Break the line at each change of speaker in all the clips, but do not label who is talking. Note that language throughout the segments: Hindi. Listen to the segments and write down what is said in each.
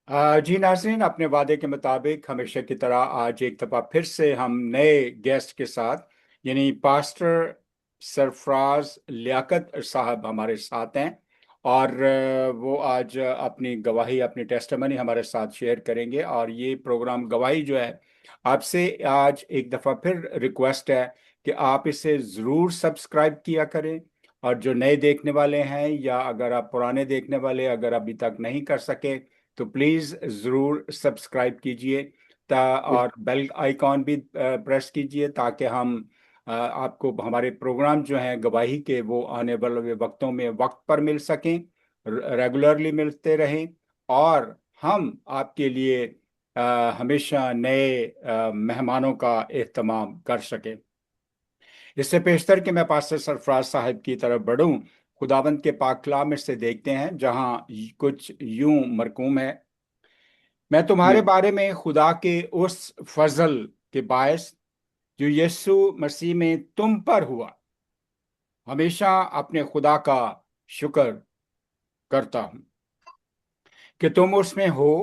जी नाज़रीन, अपने वादे के मुताबिक हमेशा की तरह आज एक दफ़ा फिर से हम नए गेस्ट के साथ यानी पास्टर सरफराज लियाकत साहब हमारे साथ हैं। और वो आज अपनी गवाही, अपनी टेस्टिमनी हमारे साथ शेयर करेंगे। और ये प्रोग्राम गवाही जो है, आपसे आज एक दफ़ा फिर रिक्वेस्ट है कि आप इसे ज़रूर सब्सक्राइब किया करें। और जो नए देखने वाले हैं या अगर आप पुराने देखने वाले अगर अभी तक नहीं कर सके तो प्लीज़ ज़रूर सब्सक्राइब कीजिए। ता और बेल आइकॉन भी प्रेस कीजिए ताकि हम आपको हमारे प्रोग्राम जो हैं गवाही के वो आने वाले वक्तों में वक्त पर मिल सकें, रेगुलरली मिलते रहें। और हम आपके लिए हमेशा नए मेहमानों का एहतमाम कर सकें। इससे पेशतर कि मैं पास्टर सरफराज साहब की तरफ बढ़ूं, खुदावंद के पाक कलाम में से देखते हैं जहां कुछ यूं मरकूम है। मैं तुम्हारे
जी।
बारे में खुदा के उस फजल के बायस जो यीशु मसीह में तुम पर हुआ हमेशा अपने खुदा का शुक्र करता हूं कि तुम उसमें हो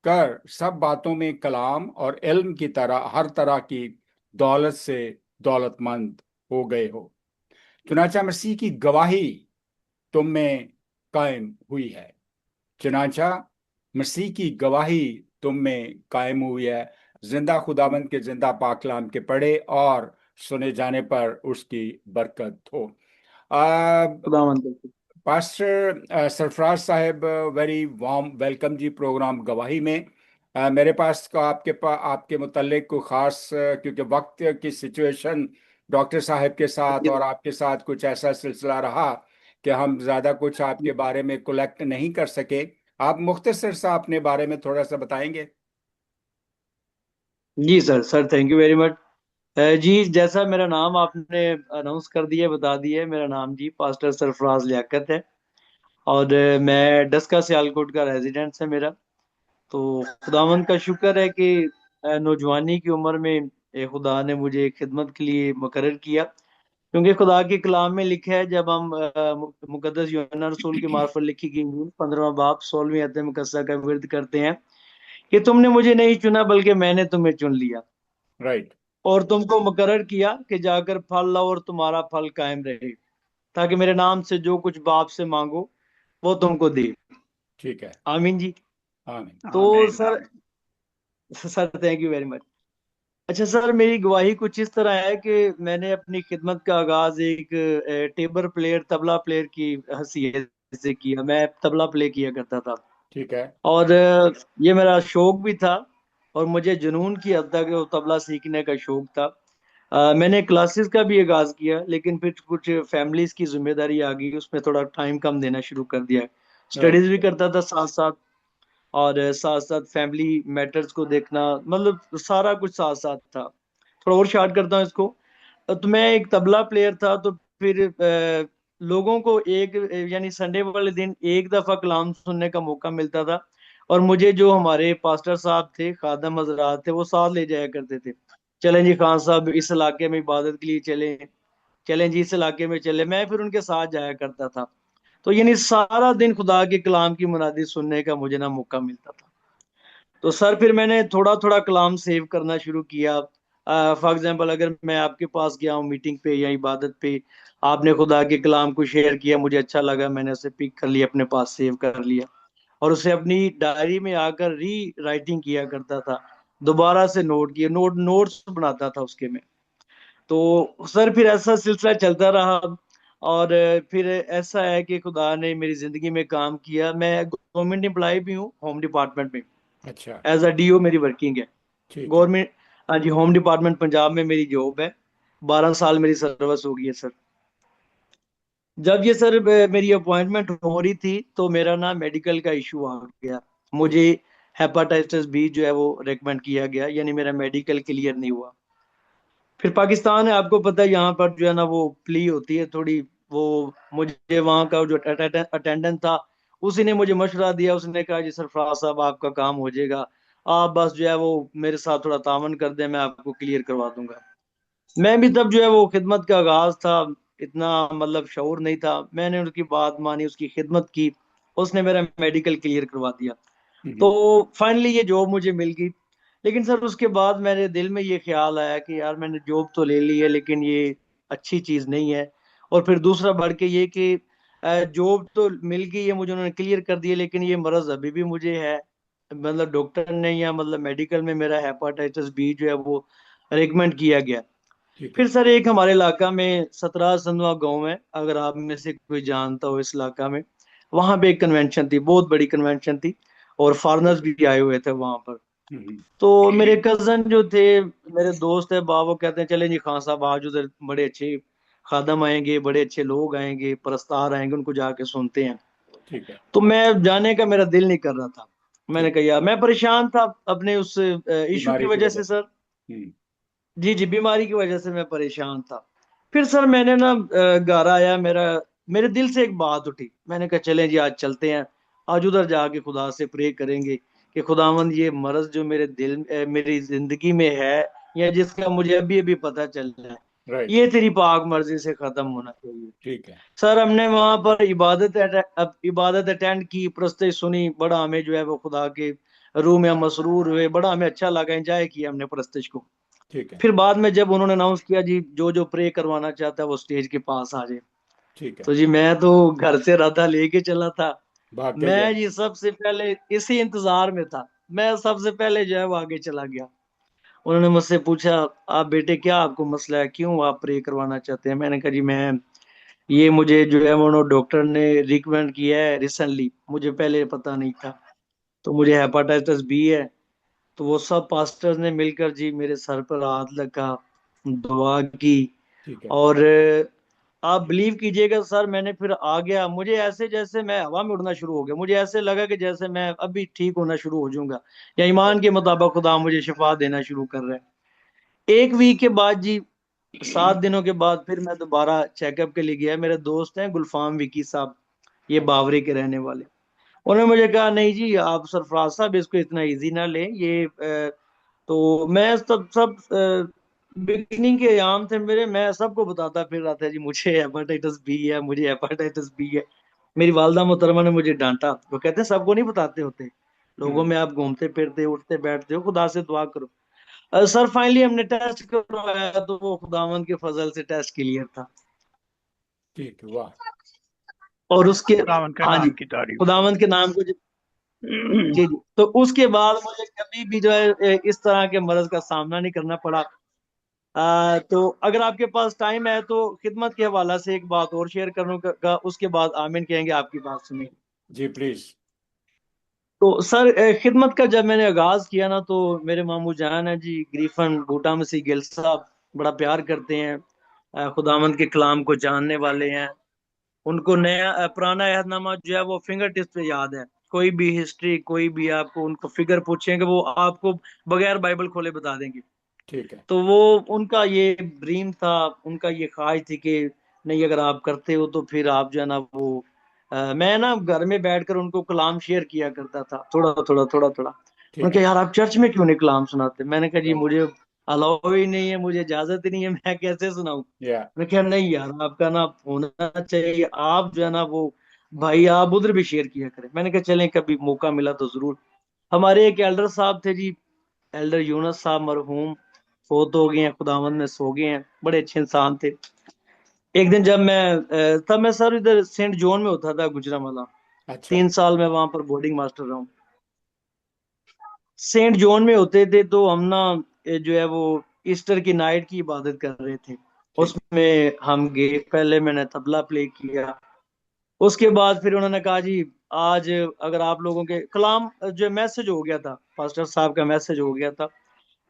कर सब बातों में कलाम और इल्म की तरह हर तरह की दौलत से दौलतमंद हो गए हो। चुनाचा मसीह की गवाही तुम में कायम हुई है। चुनाचा मसीह की गवाही तुम में कायम हुई है। जिंदा खुदाबंद के जिंदा पाकलाम के पढ़े और सुने जाने पर उसकी बरकत हो।
खुदावंद।
पास्टर सरफराज साहब, वेरी वार्म वेलकम जी प्रोग्राम गवाही में। मेरे पास का आपके मुतल्लिक को खास क्योंकि वक्त की सिचुएशन डॉक्टर साहब के साथ और आपके साथ कुछ ऐसा सिलसिला रहा कि हम ज़्यादा कुछ आपके बारे में कलेक्ट नहीं कर सके। आप मुख्तसर सा अपने बारे में थोड़ा सा बताएंगे?
जी sir, sir thank you very much. जी, जैसा मेरा नाम आपने अनाउंस कर दिया, बता दिया है, मेरा नाम जी पास्टर सरफराज लियाकत है। और मैं डस्का सियालकोट का रेजिडेंस है मेरा। तो खुदावंद का शुक्र है कि नौजवानी की उम्र में खुदा ने मुझे खिदमत के लिए मुकर्रर किया। क्योंकि खुदा के कलाम में लिखा है, जब हम मुकद्दस यूहन्ना रसूल के मार्फत लिखी गई 15वां बाब 16वीं अध्याय मुकद्दसा का विर्द करते हैं कि तुमने मुझे नहीं चुना बल्कि मैंने तुम्हें चुन लिया
राइट।
और तुमको मुकर्रर किया कि जाकर फल लाओ और तुम्हारा फल कायम रहे, ताकि मेरे नाम से जो कुछ बाप से मांगो वो तुमको दे।
ठीक है।
आमीन जी।
आमीन।
तो sir, sir thank you very much. अच्छा सर, मेरी गवाही कुछ इस तरह है कि मैंने अपनी खिदमत का आगाज एक टेबर प्लेयर, तबला प्लेयर की हैसियत से किया। मैं तबला प्ले किया करता था
ठीक है।
और ये मेरा शौक भी था और मुझे जुनून की हद तक वो तबला सीखने का शौक था। मैंने क्लासेस का भी आगाज किया, लेकिन फिर कुछ फैमिलीज की जिम्मेदारी आ गई, उसमें थोड़ा टाइम कम देना शुरू कर दिया।
राइट।
स्टडीज भी करता था साथ साथ, और साथ साथ फैमिली मैटर्स को देखना, मतलब सारा कुछ साथ साथ था। थोड़ा और शार्ट करता हूँ इसको। तो मैं एक तबला प्लेयर था, तो फिर लोगों को एक यानी संडे वाले दिन एक दफा कलाम सुनने का मौका मिलता था। और मुझे जो हमारे पास्टर साहब थे, खादम हजरात थे, वो साथ ले जाया करते थे। चलें जी खान साहब, इस इलाके में इबादत के लिए चले, चलें जी इस इलाके में चले, मैं फिर उनके साथ जाया करता था। तो यानी सारा दिन खुदा के कलाम की मुनादी सुनने का मुझे ना मौका मिलता था। तो सर फिर मैंने थोड़ा थोड़ा कलाम सेव करना शुरू किया। फॉर एग्जाम्पल, अगर मैं आपके पास गया हूँ मीटिंग पे या इबादत पे, आपने खुदा के कलाम को शेयर किया, मुझे अच्छा लगा, मैंने उसे पिक कर लिया, अपने पास सेव कर लिया और उसे अपनी डायरी में आकर री राइटिंग किया करता था। दोबारा से नोट किया, नोट्स बनाता था उसके में। तो सर फिर ऐसा सिलसिला चलता रहा। और फिर ऐसा है कि खुदा ने मेरी जिंदगी में काम किया। मैं गवर्नमेंट एम्प्लॉय भी हूँ, होम डिपार्टमेंट में।
अच्छा।
एज अ डीओ मेरी वर्किंग है
ठीक है।
गवर्नमेंट। हाँ जी, होम डिपार्टमेंट पंजाब में मेरी जॉब है। 12 साल मेरी सर्विस हो गई है सर। जब ये सर मेरी अपॉइंटमेंट हो रही थी, तो मेरा ना मेडिकल का इशू आ गया।
ठीक।
मुझे हेपाटाइटिस बी जो है वो रेकमेंड किया गया, यानी मेरा मेडिकल क्लियर नहीं हुआ। फिर पाकिस्तान है, आपको पता है, यहाँ पर जो है ना वो प्ली होती है थोड़ी। वो मुझे वहाँ का जो अटेंडेंट था, उसी ने मुझे मशवरा दिया। उसने कहा जी सरफराज साहब, आपका काम हो जाएगा, आप बस जो है वो मेरे साथ थोड़ा तावन कर दें, मैं आपको क्लियर करवा दूंगा। मैं भी तब जो है वो खिदमत का आगाज था, इतना मतलब शऊर नहीं था। मैंने उसकी बात मानी, उसकी खिदमत की, उसने मेरा मेडिकल क्लियर करवा दिया।
हम्म।
तो फाइनली ये जॉब मुझे मिल गई। लेकिन सर उसके बाद मेरे दिल में ये ख्याल आया कि यार मैंने जॉब तो ले ली है लेकिन ये अच्छी चीज नहीं है। और फिर दूसरा बढ़ के ये कि जॉब तो मिल गई है मुझे, उन्होंने क्लियर कर दिया, लेकिन ये मर्ज अभी भी मुझे है। मतलब डॉक्टर ने या मतलब मेडिकल में मेरा हेपाटाइटिस बी जो है वो रिकमेंड किया गया।
ठीक
फिर
है।
सर एक हमारे इलाका में 17 संधवा गांव है, अगर आप में से कोई जानता हो इस इलाका में, वहां पे एक कन्वेंशन थी, बहुत बड़ी कन्वेंशन थी, और फॉरेनर्स
ठीक है।
भी आए हुए थे वहां पर।
हम्म।
तो मेरे कजन जो थे, मेरे दोस्त है बाबा, कहते हैं चले जी खान साहब आज उधर बड़े अच्छे खादम आएंगे, बड़े अच्छे लोग आएंगे, परस्तार आएंगे, उनको जाके सुनते हैं।
ठीक है।
तो मैं जाने का मेरा दिल नहीं कर रहा था। मैंने
ठीक।
कहा यार, मैं परेशान था अपने उस इशू की
बीमारी की
वजह
वजह
से
से।
सर।
हम्म।
जी जी, बीमारी की वजह से मैं परेशान था। फिर सर मैंने ना घर आया, मेरे दिल से एक बात उठी, मैंने कहा चलें जी आज चलते हैं, आज उधर जाके खुदा से प्रे करेंगे कि खुदावंद ये मर्ज जो मेरे मेरी जिंदगी में है, या जिसका मुझे अभी अभी पता चल रहा है,
राइट।
ये तेरी पाक मर्जी से खत्म होना चाहिए।
ठीक है।
सर हमने वहां पर इबादत अटेंड की, प्रस्ते सुनी, बड़ा हमें जो है वो खुदा के रूह में हम मसरूर हुए, बड़ा हमें अच्छा लगा, एंजॉय किया हमने प्रस्तिश को।
ठीक है।
फिर बाद में जब उन्होंने अनाउंस किया जी जो जो प्रे करवाना चाहता है वो स्टेज के पास आ जाए,
ठीक है।
तो जी मैं तो घर से राधा लेके चला था।
भाग के गए।
मैं जी सबसे पहले इसी इंतजार में था, मैं सबसे पहले जो है वो आगे चला गया। उन्होंने मुझसे पूछा, आप बेटे क्या आपको मसला है, क्यों आप प्रे करवाना चाहते हैं? मैंने कहा जी मैं, ये मुझे जो है वो डॉक्टर ने रिकमेंड किया है रिसेंटली, मुझे पहले पता नहीं था, तो मुझे हेपाटाइटिस बी है। तो वो सब पास्टर्स ने मिलकर जी मेरे सर पर हाथ लगा, दुआ की।
ठीक है।
और आप बिलीव कीजिएगा सर, मैंने फिर आ गया, मुझे ऐसे जैसे मैं हवा में उड़ना शुरू हो गया, मुझे ऐसे लगा कि जैसे मैं अभी ठीक होना शुरू हो जाऊंगा, या ईमान के मुताबिक खुदा मुझे शिफा देना शुरू कर रहा है। एक वीक के बाद जी, 7 दिनों के बाद फिर मैं दोबारा चेकअप के लिए गया। मेरे दोस्त हैं गुलफाम विकी साहब, ये बावरी के रहने वाले, उन्होंने मुझे कहा नहीं जी आप सरफराज साहब इसको इतना इजी ना लें, ये तो मैं सब सब बिगनिंग के एग्जाम थे मेरे, मैं सबको बताता फिर रहा था जी मुझे हेपाटाइटिस बी है, मुझे हेपाटाइटिस बी है। मेरी वालदा मोहतरमा ने मुझे डांटा, वो कहते हैं सबको नहीं बताते होते, लोगों
हम्म।
में आप घूमते फिरते उठते बैठते हो, खुदा से दुआ करो। सर फाइनली हमने टेस्ट करवाया तो वो खुदावन के फजल से टेस्ट क्लियर था।
ठीक। वाह।
और उसके,
खुदावन के
हाँ जी,
नाम की तारीफ हो।
खुदावन के नाम को जी जी, तो उसके बाद मुझे कभी भी जो है इस तरह के मर्ज का सामना नहीं करना पड़ा। तो अगर आपके पास टाइम है तो खिदमत के हवाला से एक बात और शेयर करूंगा उसके बाद आमीन कहेंगे, आपकी बात सुनिए।
जी प्लीज।
तो सर खिदमत का जब मैंने आगाज किया ना, तो मेरे मामू जान है जी ग्रीफन बूटा मसीह गिल साहब, बड़ा प्यार करते हैं, खुदावंद के कलाम को जानने वाले हैं। उनको नया पुराना अहदनामा जो है वो फिंगर टिप्स पे याद है, कोई भी हिस्ट्री, कोई भी आपको उनको फिगर पूछेंगे वो आपको बगैर बाइबल खोले बता देंगे।
ठीक है।
तो वो उनका ये ड्रीम था, उनका ये ख्वाहिश थी कि नहीं अगर आप करते हो तो फिर आप जो है ना वो मैं ना घर में बैठकर उनको कलाम शेयर किया करता था, थोड़ा थोड़ा थोड़ा थोड़ा।
ठीक
उनके
है।
यार आप चर्च में क्यों नहीं कलाम सुनाते? मैंने कहा जी
राइट।
मुझे अलाउ ही नहीं है, मुझे इजाजत ही नहीं है, मैं कैसे सुनाऊं?
या।
मैं कहा नहीं यार आपका ना होना चाहिए, आप जो है ना वो भाई आप उधर भी शेयर किया करें। मैंने कहा चलें कभी मौका मिला तो जरूर। हमारे एक एल्डर साहब थे जी, एल्डर यूनस साहब मरहूम, फोत हो गए हैं, खुदावंद में सो गए हैं, बड़े अच्छे इंसान थे। एक दिन जब मैं तब मैं सर इधर सेंट जॉन में होता था गुजरावाला,
अच्छा।
3 साल मैं वहां पर बोर्डिंग मास्टर रहा हूँ। सेंट जॉन में होते थे तो हम ना जो है वो ईस्टर की नाइट की इबादत कर रहे थे,
ठीक है।
उसमें हम गए, पहले मैंने तबला प्ले किया। उसके बाद फिर उन्होंने कहा जी आज अगर आप लोगों के कलाम जो मैसेज हो गया था, पास्टर साहब का मैसेज हो गया था,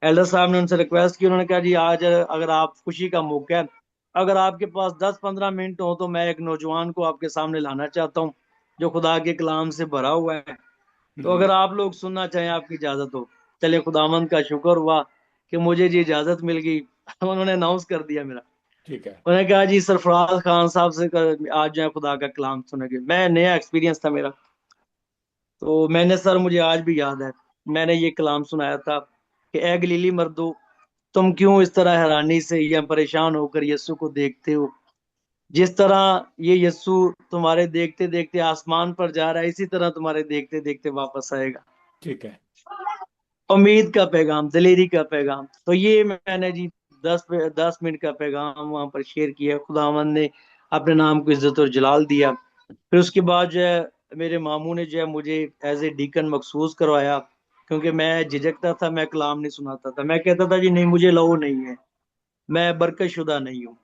एल्डर साहब ने उनसे रिक्वेस्ट की, उन्होंने कहा जी आज अगर आप खुशी का मौका है, अगर आपके पास 10-15 मिनट हो तो मैं एक नौजवान को आपके सामने लाना चाहता हूँ जो खुदा के कलाम से भरा हुआ है, तो
हम्म।
अगर आप लोग सुनना चाहें आपकी इजाजत हो। चलिए खुदावंद का शुक्र हुआ कि मुझे जी इजाजत मिल गई। उन्होंने अनाउंस कर दिया मेरा,
ठीक है।
उन्होंने कहा जी सरफराज खान साहब से आज जो है खुदा का कलाम सुनेंगे। मैं नया एक्सपीरियंस था मेरा, तो मैंने सर मुझे आज भी याद है, मैंने ये कलाम सुनाया था कि ए गलीली मर्दो, तुम क्यों इस तरह हैरानी से या परेशान होकर यीशु को देखते हो? जिस तरह ये यीशु तुम्हारे देखते देखते आसमान पर जा रहा है, इसी तरह तुम्हारे देखते देखते वापस आएगा।
ठीक है।
उम्मीद का पैगाम, दिलेरी का पैगाम। तो ये मैंने जी 10 मिनट का पैगाम वहां पर शेयर किया। खुदावंद ने अपने नाम को इज्जत और जलाल दिया। फिर उसके बाद जो है मेरे मामू ने जो है मुझे एज ए डीकन मखसूस करवाया, क्योंकि मैं झिझकता था, मैं कलाम नहीं सुनाता था। मैं कहता था जी नहीं, मुझे लहू नहीं है, मैं बरकत शुदा नहीं हूँ।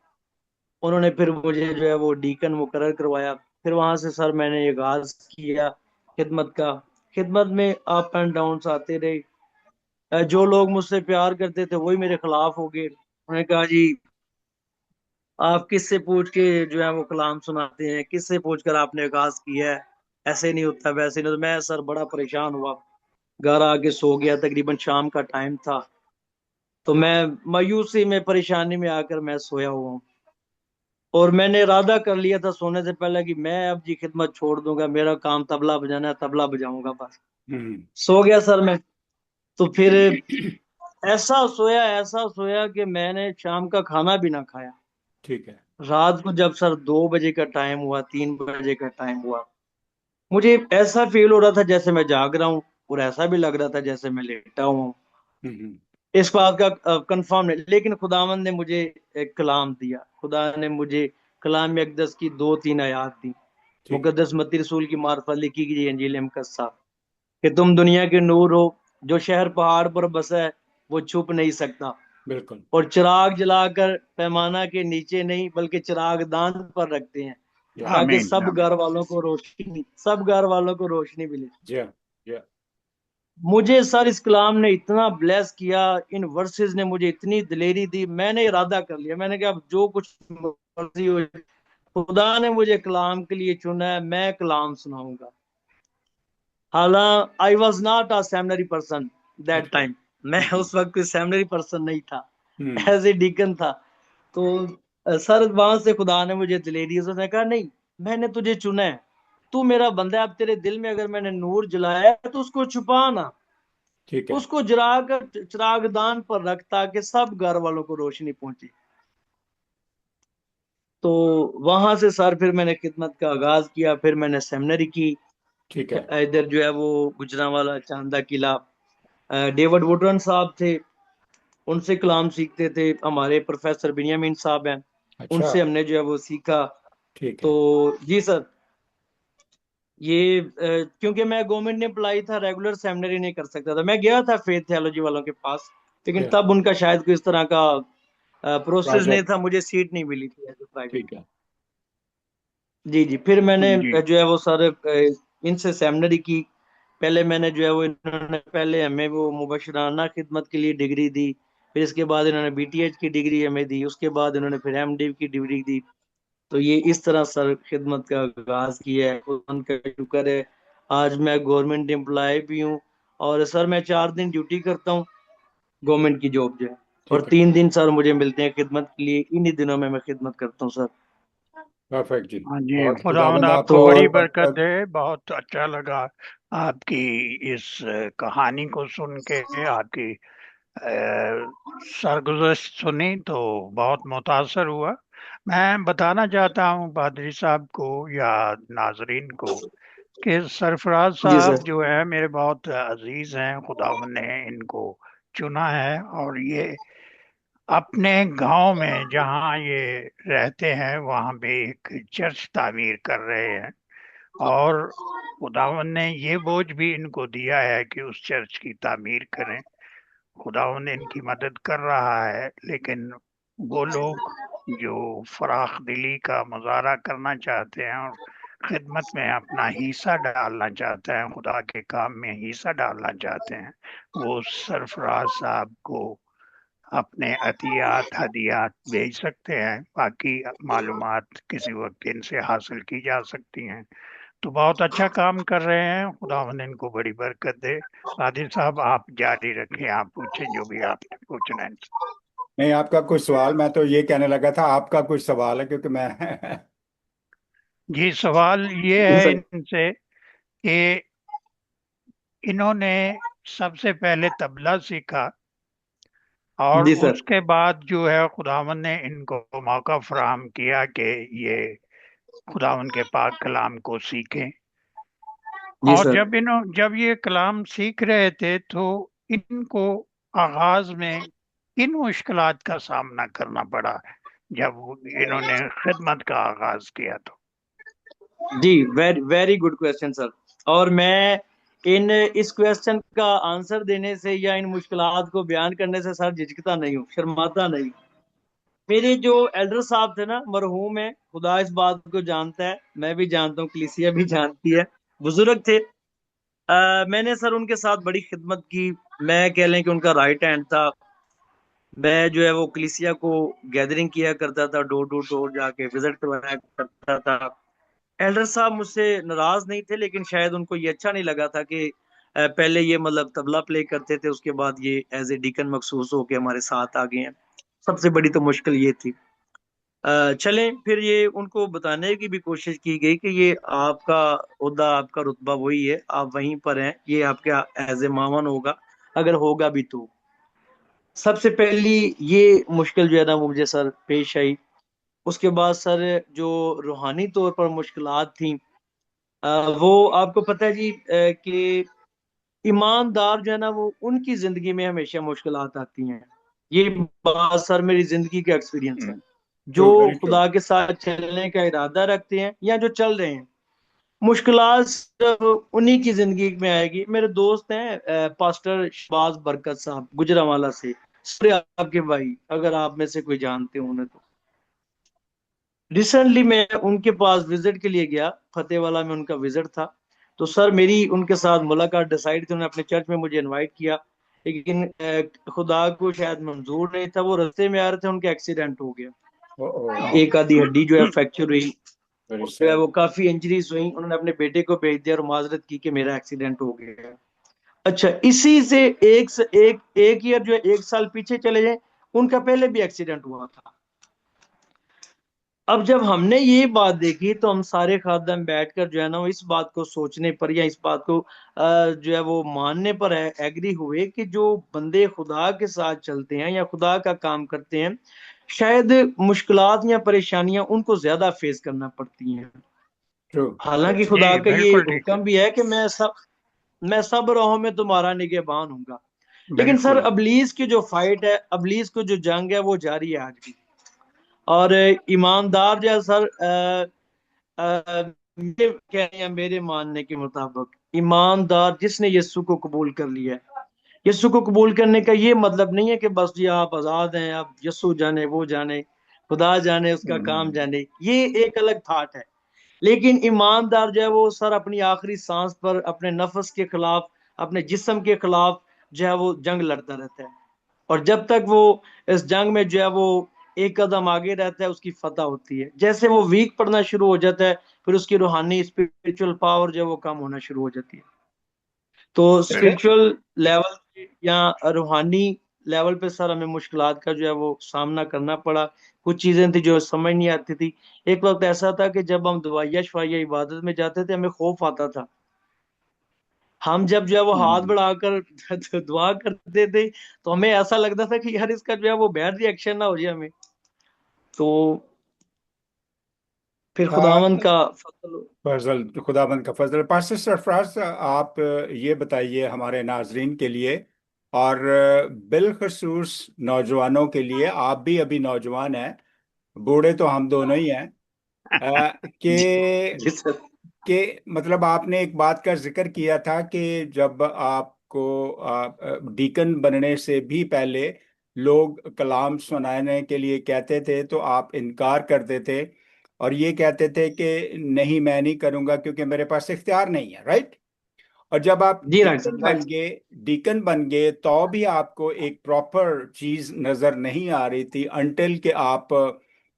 उन्होंने फिर मुझे जो है वो डीकन मुकर्रर करवाया। फिर वहां से सर मैंने आगाज किया खिदमत का। खिदमत में अप एंड डाउन आते रहे। जो लोग मुझसे प्यार करते थे वही मेरे खिलाफ हो गए। उन्होंने कहा जी आप किससे पूछ के जो है वो कलाम सुनाते हैं, किससे पूछ कर आपने आगाज किया है, ऐसे नहीं होता वैसे नहीं। तो मैं सर बड़ा परेशान हुआ, घर आके सो गया। तकरीबन शाम का टाइम था। तो मैं मायूसी में, परेशानी में आकर मैं सोया हुआ हूँ। और मैंने इरादा कर लिया था सोने से पहले कि मैं अब जी खिदमत छोड़ दूंगा, मेरा काम तबला बजाना है, तबला बजाऊंगा बस।
हम्म।
सो गया सर मैं। तो फिर ऐसा सोया कि मैंने शाम का खाना भी ना खाया।
ठीक है।
रात को जब सर 2 बजे का टाइम हुआ, 3 बजे का टाइम हुआ, मुझे ऐसा फील हो रहा था जैसे मैं जाग रहा हूँ, और ऐसा भी लग रहा था जैसे मैं लेटा हुआ हूँ।
हम्म।
इस बात का कंफर्म नहीं, लेकिन खुदावंद ने मुझे एक कलाम दिया। खुदा ने मुझे कलाम अक़दस की 2-3 आयात दी।
ठीक है।
मुकद्दस मत्ती रसूल की मार्फत लिखी गई इंजील मुकद्दसा, कि तुम दुनिया के नूर हो, जो शहर पहाड़ पर बसा है वो छुप नहीं सकता।
बिल्कुल।
और चिराग जलाकर पैमाना के नीचे नहीं, बल्कि चिराग दान पर रखते हैं,
या।
ताकि
आमीन
सब
आमीन।
घर वालों को रोशनी, सब घर वालों को रोशनी मिले।
जी हाँ। जी हाँ।
मुझे सर इस कलाम ने इतना ब्लेस किया, इन वर्सेस ने मुझे इतनी दिलेरी दी। मैंने इरादा कर लिया, मैंने कहा अब जो कुछ मर्जी हो, खुदा ने मुझे कलाम के लिए चुना है, मैं कलाम सुनाऊंगा। हालांकि I was not a seminary person that
अच्छा।
टाइम। मैं उस वक्त कोई सेमिनरी पर्सन नहीं था,
हम्म।
एज ए डीकन था। तो सर वहां से खुदा ने मुझे दिलेरी, उसने कहा नहीं, मैंने तुझे चुना है, तू मेरा बंदा है। अब तेरे दिल में अगर मैंने नूर जलाया है तो उसको छुपा ना,
ठीक है।
उसको जला कर चिरागदान पर रख, ताकि सब घर वालों को रोशनी पहुंचे। तो वहां से सर फिर मैंने खिदमत का आगाज किया। फिर मैंने सेमिनरी की।
ठीक है।
इधर जो है वो गुजरांवाला चांदा किला, डेविड वुडरन साहब थे, उनसे कलाम सीखते थे। हमारे प्रोफेसर बिनियामीन साहब हैं,
अच्छा।
उनसे हमने जो है वो सीखा।
ठीक
तो
है।
जी सर, ये क्योंकि मैं गवर्नमेंट ने अप्लाई था, रेगुलर सेमिनरी नहीं कर सकता था। मैं गया था फेथ थियोलॉजी वालों के पास, लेकिन
या।
तब उनका शायद कोई इस तरह का प्रोसेस नहीं
प्रोजेक्ट।
था, मुझे सीट नहीं मिली थी एज ए प्राइवेट।
ठीक है।
जी जी। फिर मैंने
जी
जो है वो सारे इनसे सेमिनरी की। पहले मैंने जो है वो, इन्होंने पहले हमें वो मुबशराना खिदमत के लिए डिग्री दी। फिर इसके बाद इन्होंने बीटीएच की डिग्री हमें दी। उसके बाद इन्होंने फिर एमडी की डिग्री दी। तो ये इस तरह सर खिदमत का आगाज किया है। उनका शुक्र है आज मैं गवर्नमेंट एम्प्लॉय भी हूँ। और सर मैं 4 दिन ड्यूटी करता हूँ, गवर्नमेंट की जॉब जो है। और
ठीक है।
3 दिन सर मुझे मिलते हैं खिदमत के लिए। इन्हीं दिनों में मैं खिदमत करता हूँ सर।
परफेक्ट जी।
हाँ जी,
और
खुदावंद
खुदावंद
आपको
आपको
बड़ी
और
बरकत
बरकत।
दे। बहुत अच्छा लगा आपकी इस कहानी को सुन के। आपकी सरगुज़श्त सुनी तो बहुत मुतासर हुआ। मैं बताना चाहता हूँ पादरी साहब को या नाजरीन को कि सरफराज
जी
साहब
सर।
जो है मेरे बहुत अजीज हैं। खुदावंद ने इनको चुना है और ये अपने गांव में जहाँ ये रहते हैं वहाँ पे एक चर्च तामीर कर रहे हैं। और खुदावंद ने ये बोझ भी इनको दिया है कि उस चर्च की तामीर करें। खुदावंद इनकी मदद कर रहा है, लेकिन वो लोग जो फराख दिली का मुजाहरा करना चाहते हैं और खिदमत में अपना हिस्सा डालना चाहते हैं, खुदा के काम में हिस्सा डालना चाहते हैं, वो सरफराज साहब को अपने अतियात हदियात भेज सकते हैं। बाकी मालूमात किसी वक्त इनसे हासिल की जा सकती हैं। तो बहुत अच्छा काम कर रहे हैं। खुदावंद इनको बड़ी बरकत दे। आदिल साहब आप जारी रखें, आप पूछें जो भी आपने पूछना है।
नहीं, आपका कोई सवाल, मैं तो ये कहने लगा था आपका कुछ सवाल है क्योंकि मैं
जी सवाल ये
जी
है
सर।
इनसे कि इन्होंने सबसे पहले तबला सीखा और
जी सर।
उसके बाद जो है खुदावंद ने इनको मौका फराहम किया कि ये खुदावंद के पाक कलाम को सीखें।
जी
और
सर।
जब ये कलाम सीख रहे थे तो इनको आगाज में किन मुश्किलात का सामना करना पड़ा जब इन्होंने खिदमत का आगाज किया? तो
जी, very very good question sir. और मैं इन इस क्वेश्चन का आंसर देने से या इन मुश्किलात को बयान करने से सर झिझकता नहीं हूँ, शर्माता नहीं। मेरे जो एल्डर साहब थे ना, मरहूम है, खुदा इस बात को जानता है, मैं भी जानता हूँ, कलीसिया भी जानती है, बुजुर्ग थे। मैंने सर उनके साथ बड़ी खिदमत की। मैं कह लें कि उनका राइट हैंड था। मैं जो है वो कलीसिया को गैदरिंग किया करता था, डोर टू डोर जाके विजिट करवाया करता था। एल्डर साहब मुझसे नाराज नहीं थे, लेकिन शायद उनको ये अच्छा नहीं लगा था कि पहले ये मतलब तबला प्ले करते थे, उसके बाद ये एज ए डीकन मखसूस होके हमारे साथ आ गए हैं। सबसे बड़ी तो मुश्किल ये थी। चलें, फिर ये उनको बताने की भी कोशिश की गई कि ये आपका ओहदा, आपका रुतबा वही है, आप वहीं पर हैं, ये आपका एज ए मामन होगा, अगर होगा भी तो। सबसे पहली ये मुश्किल जो है ना वो मुझे सर पेश आई। उसके बाद सर जो रूहानी तौर पर मुश्किलात थी, वो आपको पता है जी, कि ईमानदार जो है ना वो उनकी जिंदगी में हमेशा मुश्किलात आती हैं। ये बात सर मेरी जिंदगी का एक्सपीरियंस है। जो
ट्रू, वेरी ट्रू।
खुदा के साथ चलने का इरादा रखते हैं या जो चल रहे हैं, मुश्किलात सिर्फ उन्हीं की जिंदगी में आएगी। मेरे दोस्त हैं पास्टर शहबाज बरकत साहब गुजरावाला से, सर आपके भाई, अगर आप में से कोई जानते हो उन्हें तो। रिसेंटली मैं उनके पास विजिट के लिए गया, फतेहवाला में उनका विजिट था। तो सर मेरी उनके साथ मुलाकात डिसाइड थी, उन्होंने अपने चर्च में मुझे इनवाइट किया, लेकिन खुदा को शायद मंजूर नहीं था। वो रास्ते में आ रहे थे, उनका एक्सीडेंट हो गया।
ओह,
एक आधी हड्डी जो है फ्रैक्चर हुई,
वेरी
जो है
सैड।
वो काफी इंजरीज हुई। उन्होंने अपने बेटे को भेज दिया और माजरत की कि मेरा एक्सीडेंट हो गया। अच्छा, इसी से एक ईयर जो है, एक साल पीछे चले जाए, उनका पहले भी एक्सीडेंट हुआ था। अब जब हमने ये बात देखी तो हम सारे खादम बैठकर जो है ना वो इस बात को सोचने पर या इस बात को जो है वो मानने पर है एग्री हुए कि जो बंदे खुदा के साथ चलते हैं या खुदा का काम करते हैं, शायद मुश्किलात या परेशानियां उनको ज्यादा फेस करना पड़ती हैं।
ट्रू।
हालांकि
जी,
खुदा का ये
बिल्कुल ठीक
हुक्म
है।
भी है कि मैं सब राहों में तुम्हारा निगहबान हूंगा। लेकिन सर
बिल्कुल।
अबलीस की जो फाइट है, अबलीस को जो जंग है, वो जारी है आज भी। और ईमानदार जो है सर, ये कह रहे हैं मेरे मानने के मुताबिक, ईमानदार जिसने यीशु को कबूल कर लिया है। यीशु को कबूल करने का ये मतलब नहीं है कि बस जी आप आजाद हैं, आप यीशु जाने वो जाने, खुदा जाने उसका काम
हम्म।
जाने, ये एक अलग थाट है। लेकिन ईमानदार जो है वो सर अपनी आखिरी सांस पर अपने नफ्स के खिलाफ, अपने जिस्म के खिलाफ जो है वो जंग लड़ता रहता है। और जब तक वो इस जंग में जो है वो एक कदम आगे रहता है, उसकी फतह होती है। जैसे वो वीक पड़ना शुरू हो जाता है, फिर उसकी रूहानी स्पिरिचुअल पावर जो है वो कम होना शुरू हो जाती है। तो
वेरी ट्रू।
स्पिरिचुअल लेवल या रूहानी लेवल पे सर हमें मुश्किलात का जो है वो सामना करना पड़ा। कुछ चीजें थी जो समझ नहीं आती थी। एक वक्त ऐसा था कि जब हम दुआया शवाया इबादत में जाते थे, हमें खौफ आता था। हम जब जो है वो हाथ
हम्म।
बढ़ाकर दुआ करते थे, तो हमें ऐसा लगता था कि यार इसका जो है वो बैड रिएक्शन ना हो जाए हमें। तो फिर खुदावन का फजल।
फजल, खुदाबंद का फजल। पास्टर सरफराज, आप ये बताइए हमारे नाजरीन के लिए, और बिलखसूस नौजवानों के लिए, आप भी अभी नौजवान हैं, बूढ़े तो हम दोनों ही हैं,
जी,
कि
जी सर।
मतलब आपने एक बात का जिक्र किया था कि जब आपको डीकन बनने से भी पहले लोग कलाम सुनाने के लिए कहते थे तो आप इनकार करते थे, और ये कहते थे कि नहीं, मैं नहीं करूंगा क्योंकि मेरे पास इख्तियार नहीं है, राइट? और जब आप
जी राइट सर, राइट।
डीकन बन गए तो भी आपको एक प्रॉपर चीज नजर नहीं आ रही थी, अनटिल कि आप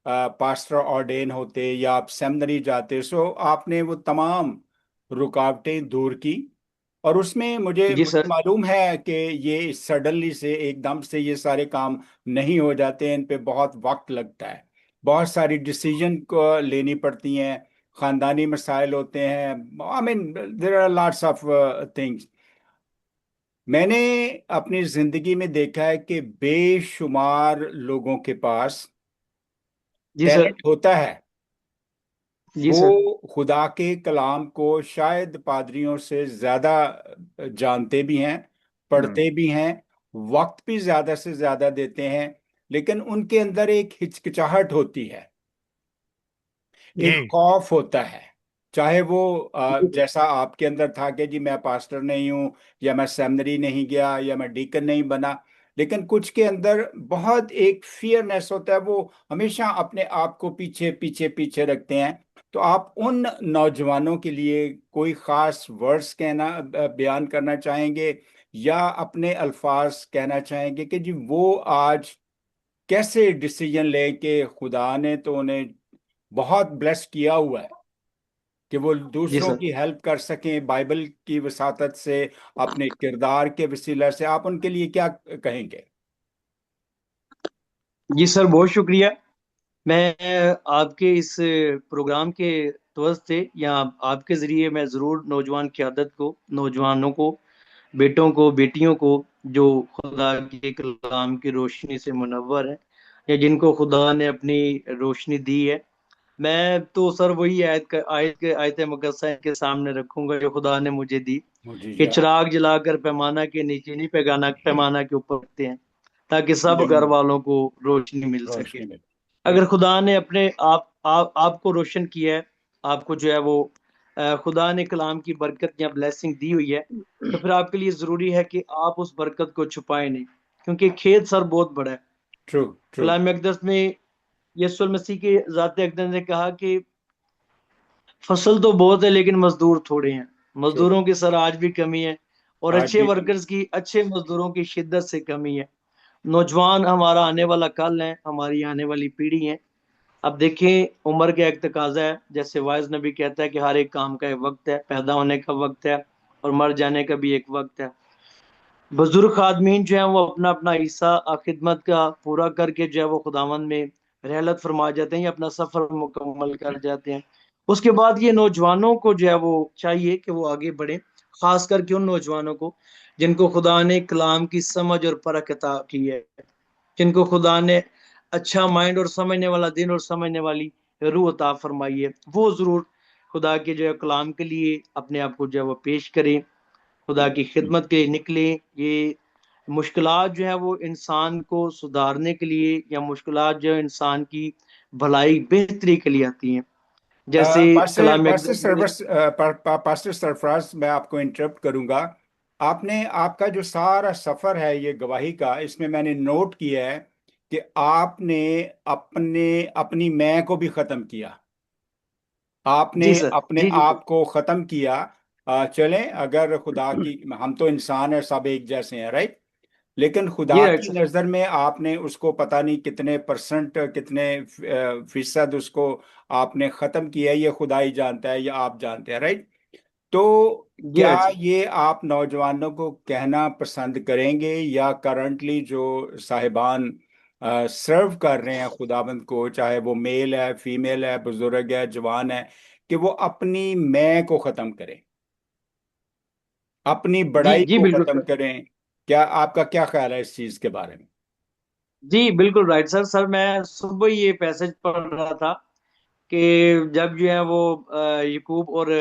पास्टर ऑर्डेन होते या आप सेमिनरी जाते। सो आपने वो तमाम रुकावटें दूर की, और उसमें मुझे
जी
मुझे
सर।
मालूम है कि ये सडनली से, एकदम से ये सारे काम नहीं हो जाते हैं, इन पे बहुत वक्त लगता है, बहुत सारी डिसीजन को लेनी पड़ती हैं, खानदानी मसाइल होते हैं, I mean there are lots of things. मैंने अपनी जिंदगी में देखा है कि बेशुमार लोगों के पास
जी सर।
टैलेंट होता है,
जी सर।
वो खुदा के कलाम को शायद पादरियों से ज्यादा जानते भी हैं, पढ़ते भी हैं, वक्त भी ज्यादा से ज्यादा देते हैं, लेकिन उनके अंदर एक हिचकिचाहट होती है, एक
जी
खौफ होता है। चाहे वो जैसा आपके अंदर था कि जी मैं पास्टर नहीं हूं, या मैं सेमिनरी नहीं गया, या मैं डीकन नहीं बना, लेकिन कुछ के अंदर बहुत एक फियरनेस होता है, वो हमेशा अपने आप को पीछे पीछे पीछे रखते हैं। तो आप उन नौजवानों के लिए कोई खास वर्ड्स कहना बयान करना चाहेंगे, या अपने अल्फाज कहना चाहेंगे कि जी वो आज कैसे डिसीजन लें कि खुदा ने तो उन्हें बहुत ब्लेस किया हुआ है कि वो
जी
दूसरों
सर।
की हेल्प कर सकें बाइबल की वसातत से, अपने किरदार के वसीला से, आप उनके लिए क्या कहेंगे?
जी सर, बहुत शुक्रिया। मैं आपके इस प्रोग्राम के तवज्जो से या आपके ज़रिए मैं ज़रूर नौजवान क़यादत को, नौजवानों को, बेटों को, बेटियों को, जो खुदा के कलाम की रोशनी से मुनव्वर है, या जिनको खुदा ने अपनी रोशनी दी है, मैं तो सर वही आयत मुकद्दसा के सामने रखूंगा जो खुदा ने मुझे दी,
मुझे
कि
या
चिराग जलाकर पैमाना के नीचे नहीं, पैगाना पैमाना के ऊपर रखते हैं, ताकि सब घर
जमीन
वालों को रोशनी मिल सके।
रोशनी में।
अगर
राइट।
खुदा ने अपने आपको रोशन किया है, आपको जो है वो खुदा ने कलाम की बरकत या ब्लेसिंग दी हुई है, तो फिर आपके लिए जरूरी है कि आप उस बरकत को छुपाए नहीं, क्योंकि खेत सर बहुत बड़ा है।
True true.
कलाम अक़दस में यीशु मसीह के ज़ात अक़दस ने कहा कि फसल तो बहुत है लेकिन मजदूर थोड़े हैं,
ट्रू।
मजदूरों की सर आज भी कमी है, और
आज
अच्छे
भी कम।
वर्कर्स की, अच्छे मजदूरों की शिद्दत से कमी है। नौजवान हमारा आने वाला कल है, हमारी आने वाली पीढ़ी है। अब देखें, उम्र का एक तकाजा है, जैसे वाइज नबी कहता है कि हर एक काम का एक वक्त है, पैदा होने का वक्त है और मर जाने का भी एक वक्त है। बुजुर्ग आदमीन जो है वो अपना अपना हिस्सा खिदमत का पूरा करके जो है वो खुदावंद में रहलत फरमा जाते हैं, या अपना सफर मुकम्मल कर जाते हैं। उसके बाद ये नौजवानों को जो है वो चाहिए कि वो आगे बढ़े, खास करके उन नौजवानों को जिनको खुदा ने कलाम की समझ और परख अता की है, जिनको खुदा ने अच्छा माइंड और समझने वाला दिन और समझने वाली रूह अता फरमाई है, वो जरूर खुदा के जो है कलाम के लिए अपने आप को जो है वो पेश करें, खुदा की खिदमत के लिए निकले। ये मुश्किलात जो है वो इंसान को सुधारने के लिए, या मुश्किलात जो है इंसान की भलाई बेहतरी के लिए आती हैं, जैसे
पास्टर
कलाम
पास्टर
अक़दस में।
सरवस पास्टर सरफराज, मैं आपको इंटरप्ट करूंगा। आपने आपका जो सारा सफर है ये गवाही का, इसमें मैंने नोट किया है कि आपने अपने अपनी मैं को भी खत्म किया,
जी
आपने
सर।
अपने
जी जी
आप को खत्म किया। चलें, अगर खुदा की, हम तो इंसान है, सब एक जैसे हैं, राइट, लेकिन
ये
खुदा
राइट
की
सर।
नजर में आपने उसको पता नहीं कितने परसेंट, कितने फीसद उसको आपने खत्म किया है, ये खुदा ही जानता है या आप जानते हैं, राइट। तो
ये
क्या
राइट सर।
ये आप नौजवानों को कहना पसंद करेंगे, या करंटली जो साहिबान सर्व कर रहे हैं खुदाबंद को, चाहे वो मेल है, फीमेल है, बुजुर्ग है, जवान है, कि वो अपनी मैं को खत्म करें, अपनी
जी
बड़ाई
जी
को
बिल्कुल
खत्म
सर।
करें? क्या आपका क्या ख्याल है इस चीज के बारे में?
जी बिल्कुल राइट सर। सर मैं सुबह ही ये पैसेज पढ़ रहा था कि जब जो है वो यकूब और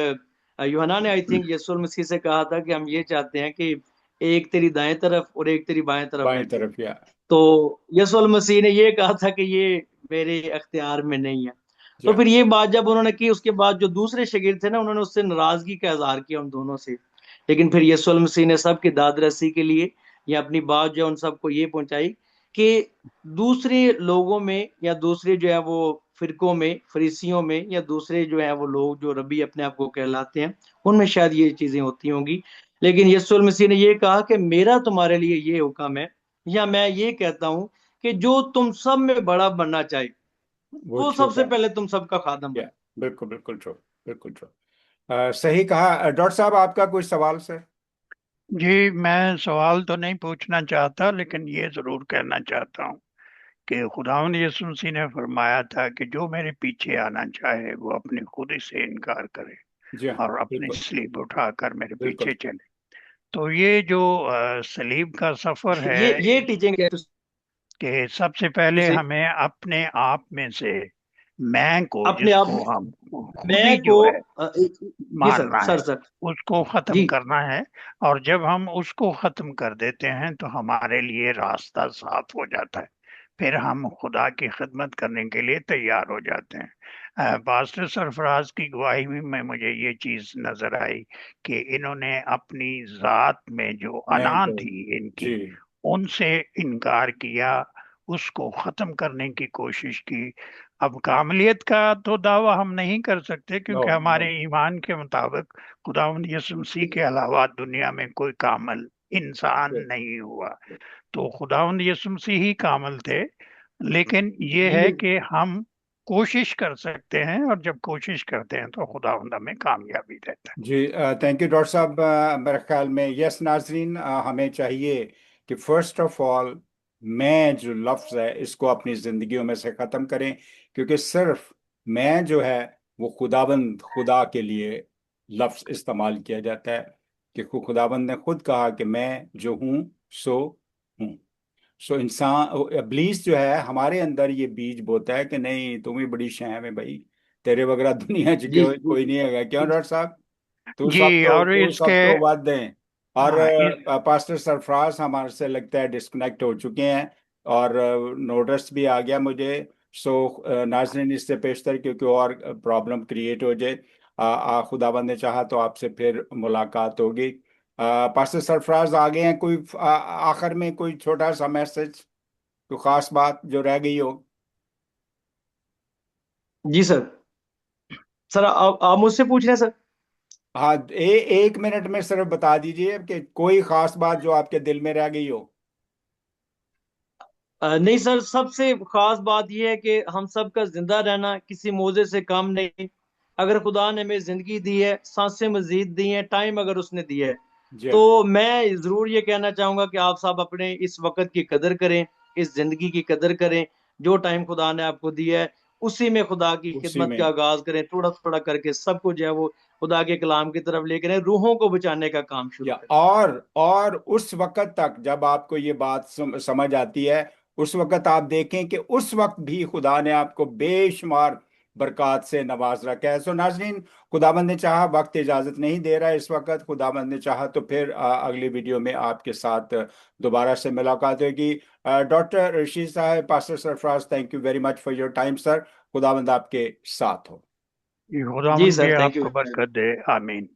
यूहन्ना ने, आई थिंक, यीशु मसीह से कहा था कि हम ये चाहते हैं कि एक तेरी दाएं तरफ और एक तेरी बाएं तरफ
बाएं
बैठे।
तरफ या?
तो यीशु मसीह ने ये कहा था कि ये मेरे अख्तियार में नहीं है। तो
या
फिर ये बात जब उन्होंने की, उसके बाद जो दूसरे शागिर्द थे ना, उन्होंने उससे नाराजगी का इजहार किया उन दोनों से। लेकिन फिर यीशु मसीह ने सबकी दाद रसी के लिए या अपनी बात जो है उन सबको ये पहुंचाई कि दूसरे लोगों में, या दूसरे जो है वो फिरकों में, फरीसियों में, या दूसरे जो है वो लोग जो रबी अपने आप को कहलाते हैं, उनमें शायद ये चीजें होती होंगी। लेकिन यीशु मसीह ने ये कहा कि मेरा तुम्हारे लिए ये हुक्म है, या मैं ये कहता हूं कि जो तुम सब में बड़ा बनना चाहे,
वो
वो सबसे
छोटा।
पहले तुम सबका खादम
या
बने।
बिल्कुल बिल्कुल ट्रू, बिल्कुल ट्रू। सही कहा। डॉक्टर साहब, आपका कोई सवाल सर?
जी, मैं सवाल तो नहीं पूछना चाहता, लेकिन ये जरूर कहना चाहता हूँ कि खुदावंद यीशु मसीह ने फरमाया था कि जो मेरे पीछे आना चाहे वो अपने खुद ही से इनकार करे
जी हाँ,
और अपनी
बिल्कुल
सलीब उठाकर मेरे
बिल्कुल।
पीछे चले। तो ये जो सलीब का सफर है,
ये टीचिंग है
कि सबसे पहले
तुझे।
हमें अपने आप में से मैं को
अपने आप
जिसको हम खुद ही
मैं को
जो है
जी सर,
मानना है,
सर
उसको खत्म
जी
करना है। और जब हम उसको खत्म कर देते हैं तो हमारे लिए रास्ता साफ हो जाता है, फिर हम खुदा की खिदमत करने के लिए तैयार हो जाते हैं। पास्टर सरफराज की गवाही में मुझे ये चीज नजर आई कि इन्होंने अपनी जात में जो
नहीं
अना
तो
थी
जी
इनकी, उनसे इनकार किया, उसको खत्म करने की कोशिश की। अब कामलियत का तो दावा हम नहीं कर सकते,
नो
क्योंकि
नो
हमारे ईमान के मुताबिक खुदावंद यीशु मसीह के अलावा दुनिया में कोई कामल इंसान नहीं हुआ। तो खुदावंद यीशु मसीह ही कामल थे। लेकिन ये है कि हम कोशिश कर सकते हैं, और जब कोशिश करते हैं तो खुदावंद हमें कामयाबी देता है।
जी थैंक यू डॉक्टर साहब। मेरे ख्याल में यस नाजरीन, हमें चाहिए कि फर्स्ट ऑफ ऑल मैं जो लफ्ज़ है इसको अपनी ज़िंदगियों में से ख़त्म करें, क्योंकि सिर्फ मैं जो है वो खुदाबंद खुदा के लिए लफ्ज़ इस्तेमाल किया जाता है, कि खुदाबंद ने खुद कहा कि मैं जो हूँ सो हूँ। सो इंसान इब्लीस जो है हमारे अंदर ये बीज बोता है कि नहीं तुम ही बड़ी शैम है भाई, तेरे वगैरह दुनिया च
जी
कोई नहीं है। क्यों डॉक्टर साहब?
जी, और
तू
इसके
सब तो बात दें। और
हाँ,
पास्टर सरफराज हमारे से लगता है डिस्कनेक्ट हो चुके हैं, और नोटिस भी आ गया मुझे। सो नाजरीन इससे पेशतर क्योंकि और प्रॉब्लम क्रिएट हो जाए, खुदाबंद ने चाहा तो आपसे फिर मुलाकात होगी। पास्टर सरफराज आ गए हैं, कोई आखिर में कोई छोटा सा मैसेज, कोई खास बात जो रह गई हो?
जी सर। सर आप मुझसे पूछ रहे हैं सर?
हाँ, एक मिनट में सिर्फ बता दीजिए कि कोई खास बात जो आपके दिल में रह गई हो।
नहीं सर, सबसे खास बात यह है कि हम सब का जिंदा रहना किसी मौजे से कम नहीं। अगर खुदा ने हमें जिंदगी दी है, सांसें मजीद दी हैं, टाइम अगर उसने दिया है,
जी
तो मैं जरूर ये कहना चाहूंगा कि आप सब अपने इस वक्त की कदर करें, इस जिंदगी की कदर करें। जो टाइम खुदा ने आपको दिया है, उसी में खुदा की
उसी
खिदमत
में।
का आगाज करें। थोड़ा थोड़ा करके सबको जो है वो खुदा के कलाम की तरफ लेकर आएं, रूहों को बचाने का काम शुरू
या
करें।
और उस वक्त तक जब आपको ये बात समझ आती है, उस वक्त आप देखें कि उस वक्त भी खुदा ने आपको बेशुमार बरकत से नवाज रखा है। सो नाजरीन, खुदाबंद ने चाहा, वक्त इजाजत नहीं दे रहा है इस वक्त, खुदाबंद ने चाहा तो फिर अगली वीडियो में आपके साथ दोबारा से मुलाकात होगी। डॉक्टर रशीद साहब, pastor Sarfaraz, thank you very much for your time sir. खुदाबंद आपके साथ हो।
जी
खुदावंद भी
सर, थैंक यू।
आपको बरकत दे। आमीन।